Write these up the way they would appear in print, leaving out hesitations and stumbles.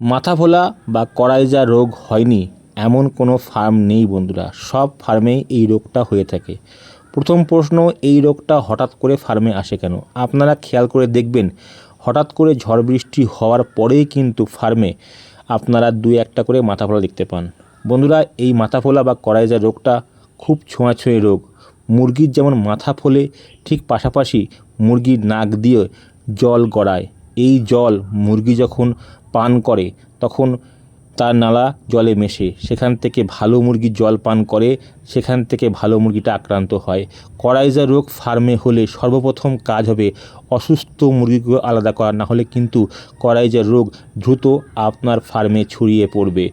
মাথা ফোলা বা করাইজা রোগ হয়নি এমন কোনো ফার্ম নেই বন্ধুরা। সব ফার্মেই এই রোগটা হয়ে থাকে। প্রথম প্রশ্ন, এই রোগটা হঠাৎ করে ফার্মে আসে কেন? আপনারা খেয়াল করে দেখবেন, হঠাৎ করে ঝড় বৃষ্টি হওয়ার পরেই কিন্তু ফার্মে আপনারা দুই একটা করে মাথা ফোলা দেখতে পান। বন্ধুরা, এই মাথা ফোলা বা করাইজা রোগটা খুব ছোঁয়াছুঁয়ি রোগ। মুরগির যেমন মাথা ফোলে, ঠিক পাশাপাশি মুরগির নাক দিয়ে জল গড়ায়। এই জল মুরগি যখন পান করে তখন তার নালা জলে মেশে, সেখান থেকে ভালো মুরগি জল পান করে, সেখান থেকে ভালো মুরগিটা আক্রান্ত হয়। করাইজা রোগ ফার্মে হলে সর্বপ্রথম কাজ হবে অসুস্থ মুরগিগুলো আলাদা করা, না হলে কিন্তু করাইজা রোগ দ্রুত আপনার ফার্মে ছড়িয়ে পড়বে।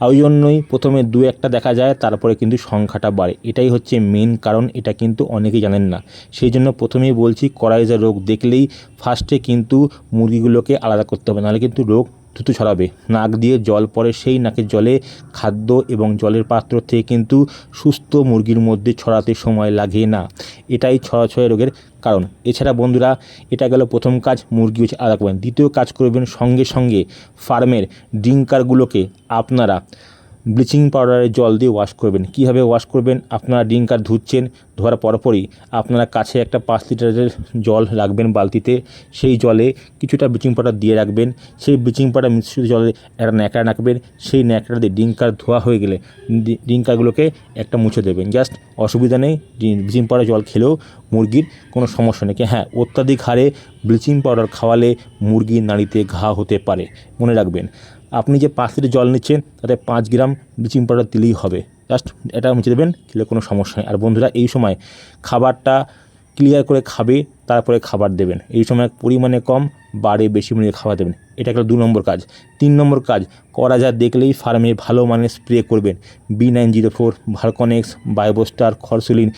ওই জন্যই প্রথমে দু একটা দেখা যায়, তারপরে কিন্তু সংখ্যাটা বাড়ে। এটাই হচ্ছে মেন কারণ, এটা কিন্তু অনেকেই জানেন না। সেই জন্য প্রথমেই বলছি, করাইজা রোগ দেখলেই ফার্স্টে কিন্তু মুরগিগুলোকে আলাদা করতে হবে, নাহলে কিন্তু রোগ দ্রুত ছড়াবে। নাক দিয়ে জল পড়ে, সেই নাকের জলে খাদ্য এবং জলের পাত্র থেকে কিন্তু সুস্থ মুরগির মধ্যে ছড়াতে সময় লাগে না। এটাই ছড়াছড়ি রোগের কারণ। এছাড়া বন্ধুরা, এটা গেল প্রথম কাজ, মুরগি হচ্ছে আলাদা করবেন। দ্বিতীয় কাজ করবেন, সঙ্গে সঙ্গে ফার্মের ড্রিঙ্কারগুলোকে আপনারা ব্লিচিং পাউডারের জল দিয়ে ওয়াশ করবেন। কীভাবে ওয়াশ করবেন? আপনারা ড্রিঙ্কার ধুচ্ছেন, ধোয়ার পরপরই আপনারা কাছে একটা 5 লিটারের জল রাখবেন বালতিতে। সেই জলে কিছুটা ব্লিচিং পাউডার দিয়ে রাখবেন। সেই ব্লিচিং পাউডার মিশ্রিত জলে একটা ন্যাকড়া রাখবেন। সেই ন্যাকড়া দিয়ে ড্রিঙ্কার ধোয়া হয়ে গেলে ড্রিঙ্কারগুলোকে একটা মুছে দেবেন। জাস্ট অসুবিধা নেই, ব্লিচিং পাউডার জল খেলেও মুরগির কোনো সমস্যা নেই। হ্যাঁ, অত্যাধিক হারে ব্লিচিং পাউডার খাওয়ালে মুরগির নাড়িতে ঘা হতে পারে, মনে রাখবেন। আপনি যে 5 লিটার জল নিচ্ছেন তাতে 5 গ্রাম ব্লিচিং পাউডার দিলেই হবে। জাস্ট এটা মুছে দেবেন, খেলে কোনো সমস্যা নেই। আর বন্ধুরা, এই সময় খাবারটা ক্লিয়ার করে খাবে, তারপরে খাবার দেবেন। এই সময় পরিমাণে কম, বাড়ে বেশি মুরগি খাবার দেবেন। এটা গেল 2 নম্বর কাজ। 3 নম্বর কাজ, করাইজা দেখলেই ফার্মে ভালো মানের স্প্রে করবেন। B904, ভালকনেক্স, বায়োস্টার, খরসুলিন,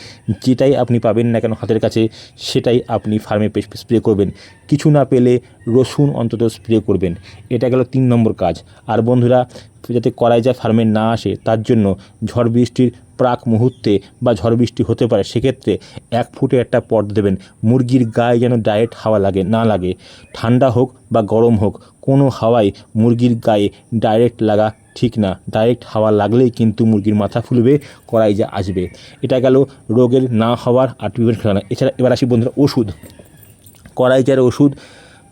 যেটাই আপনি পাবেন না কেন হাতের কাছে, সেটাই আপনি ফার্মে স্প্রে করবেন। কিছু না পেলে রসুন অন্তত স্প্রে করবেন। এটা গেল 3 নম্বর কাজ। আর বন্ধুরা, যাতে করাইজা ফার্মে না আসে তার জন্য ঝড় বৃষ্টির প্রাক মুহূর্তে বা ঝড় বৃষ্টি হতে পারে, সেক্ষেত্রে 1 ফুটে একটা পর্দা দেবেন। মুরগির গায়ে যেন ডাইরেক্ট হাওয়া না লাগে। ঠান্ডা হোক বা গরম হোক, কোনো হাওয়াই মুরগির গায়ে ডাইরেক্ট লাগা ঠিক না। ডাইরেক্ট হাওয়া লাগলেই কিন্তু মুরগির মাথা ফুলবে, করাইজা আসবে। এটা গেল রোগের না হওয়ার আর প্রিভেন্ট। এছাড়া এবার আসি বন্ধুরা ওষুধ। করাইজার ওষুধ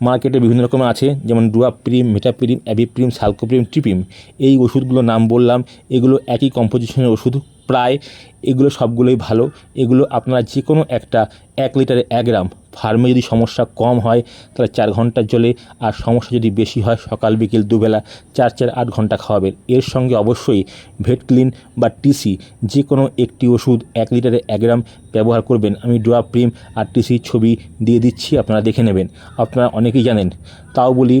মার্কেটে বিভিন্ন রকমের আছে, যেমন ডুয়াপ্রিম, মেটাপ্রিম, অ্যাবিপ্রিম, সালকোপ্রিম, ট্রিপিম। এই ওষুধগুলোর নাম বললাম, এগুলো একই কম্পোজিশনের ওষুধ প্রায়। এগুলো সবগুলোই ভালো। এগুলো আপনারা যে কোনো একটা 1 লিটারে 1 গ্রাম। ফার্মে যদি সমস্যা কম হয় তাহলে 4 ঘন্টার জলে, আর সমস্যা যদি বেশি হয় সকাল বিকেল দুবেলা 4-8 ঘন্টা খাওয়াবেন। এর সঙ্গে অবশ্যই ভেটক্লিন বা টিসি, যে কোনো একটি ওষুধ 1 লিটারে 1 গ্রাম ব্যবহার করবেন। আমি ডুয়াপ্রিম আর টিসির ছবি দিয়ে দিচ্ছি, আপনারা দেখে নেবেন। আপনারা অনেকেই জানেন, তাও বলি,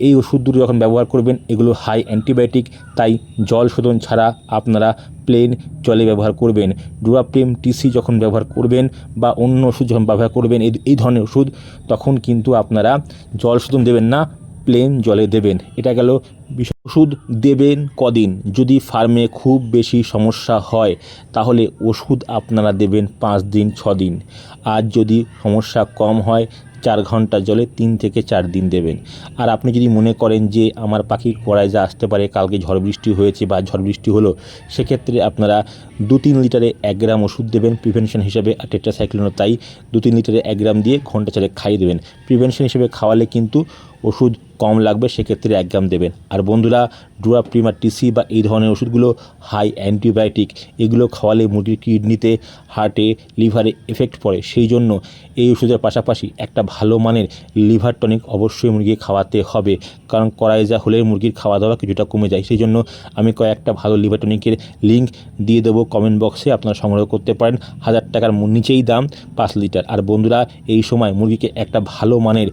এই ওষুধ দুটো যখন ব্যবহার করবেন, এগুলো হাই অ্যান্টিবায়োটিক, তাই জল শোধন ছাড়া আপনারা প্লেন জলে ব্যবহার করবেন। ডুয়াপ্রিম, টিসি যখন ব্যবহার করবেন বা অন্য ওষুধ যখন ব্যবহার করবেন, এই ধরনের ওষুধ, তখন কিন্তু আপনারা জল শোধন দেবেন না, প্লেন জলে দেবেন। এটা গেল বিষয়। ওষুধ দেবেন কদিন? যদি ফার্মে খুব বেশি সমস্যা হয় তাহলে ওষুধ আপনারা দেবেন 5 দিন 6 দিন। আর যদি সমস্যা কম হয় 4 ঘন্টা জলে 3 থেকে 4 দিন দেবেন। আর আপনি যদি মনে করেন যে আমার পাখির করাইজা আসতে পারে, কালকে ঝড় বৃষ্টি হয়েছে বা ঝড় বৃষ্টি হলো, সেক্ষেত্রে আপনারা 2-3 লিটারে 1 গ্রাম ওষুধ দেবেন প্রিভেনশন হিসাবে। আর টেট্রাসাইক্লিনও তাই, 2-3 লিটারে 1 গ্রাম দিয়ে ঘন্টা 4 খাইয়ে দেবেন। প্রিভেনশন হিসেবে খাওয়ালে কিন্তু ওষুধ কম লাগবে, সেক্ষেত্রে 1 গ্রাম দেবেন। আর বন্ধুরা, ডুয়াপ্রিম আর টিসি বা এই ধরনের ওষুধগুলো হাই অ্যান্টিবায়োটিক। এগুলো খাওয়ালে মুরগির কিডনিতে, হার্টে, লিভারে এফেক্ট পড়ে। সেই জন্য এই ওষুধের পাশাপাশি একটা ভালো মানের লিভার টনিক অবশ্যই মুরগিকে খাওয়াতে হবে, কারণ করাইজা হলে মুরগির খাওয়া দাওয়া কিছুটা কমে যায়। সেই জন্য আমি কয়েকটা ভালো লিভার টনিকের লিঙ্ক দিয়ে দেবো কমেন্ট বক্সে, আপনারা সংগ্রহ করতে পারেন। 1000 টাকার নিচেই দাম, 5 লিটার। আর বন্ধুরা, এই সময় মুরগিকে একটা ভালো মানের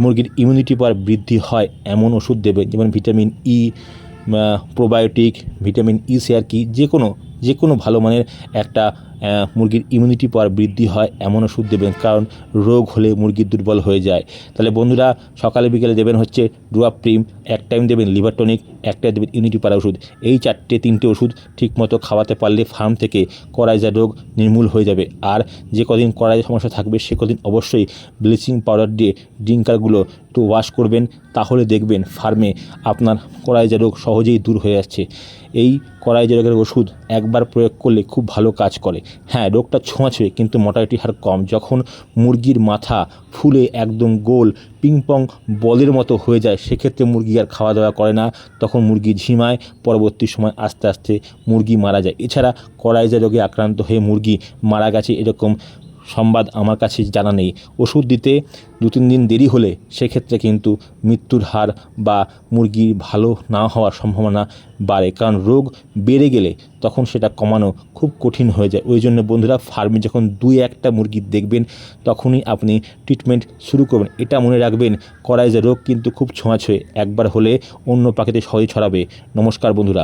মুরগির ইমিউনিটি পাওয়ার বৃদ্ধি হয় এমন ওষুধ দেবেন, যেমন vitamin E, probiotic, vitamin E share কি, যে কোনো ভালো মানের একটা মুরগির ইমিউনিটি পাওয়ার বৃদ্ধি হয় এমন ওষুধ দেবেন, কারণ রোগ হলে মুরগি দুর্বল হয়ে যায়। তাহলে বন্ধুরা সকালে বিকেলে দেবেন হচ্ছে ড্রপ প্রিম, এক টাইম দেবেন লিভার টনিক, এক টাইম দেবেন ইমিউনিটি পাওয়ার ওষুধ। এই 4-3টে ওষুধ ঠিকমতো খাওয়াতে পারলে ফার্ম থেকে করাইজা রোগ নির্মূল হয়ে যাবে। আর যে কদিন করাইজা সমস্যা থাকবে সে কদিন অবশ্যই ব্লিচিং পাউডার দিয়ে ড্রিঙ্কারগুলো একটু ওয়াশ করবেন, তাহলে দেখবেন ফার্মে আপনার করাইজা রোগ সহজেই দূর হয়ে যাচ্ছে। এই করাইজা রোগের ওষুধ একবার প্রয়োগ করলে খুব ভালো কাজ করে। হ্যাঁ, রোগটা ছোঁয়াছুঁয়ে কিন্তু মর্টালিটি হার কম। যখন মুরগির মাথা ফুলে একদম গোল পিংপং বলের মতো হয়ে যায়, সেক্ষেত্রে মুরগি আর খাওয়া দাওয়া করে না, তখন মুরগি ঝিমায়, পরবর্তী সময় আস্তে আস্তে মুরগি মারা যায়। এছাড়া করাইজা রোগে আক্রান্ত হয়ে মুরগি মারা গেছে এরকম সংবাদ আমার কাছে জানা নেই। ওষুধ দিতে 2-3 দিন দেরি হলে সেক্ষেত্রে কিন্তু মৃত্যুর হার বা মুরগির ভালো না হওয়ার সম্ভাবনা বাড়ে, কারণ রোগ বেড়ে গেলে তখন সেটা কমানো খুব কঠিন হয়ে যায়। ওই জন্য বন্ধুরা ফার্মে যখন 2-1টা মুরগি দেখবেন তখনই আপনি ট্রিটমেন্ট শুরু করবেন। এটা মনে রাখবেন, করাইজা রোগ কিন্তু খুব ছোঁয়াছুঁয়ে, একবার হলে অন্য পাখিতে সহজে ছড়াবে। নমস্কার বন্ধুরা।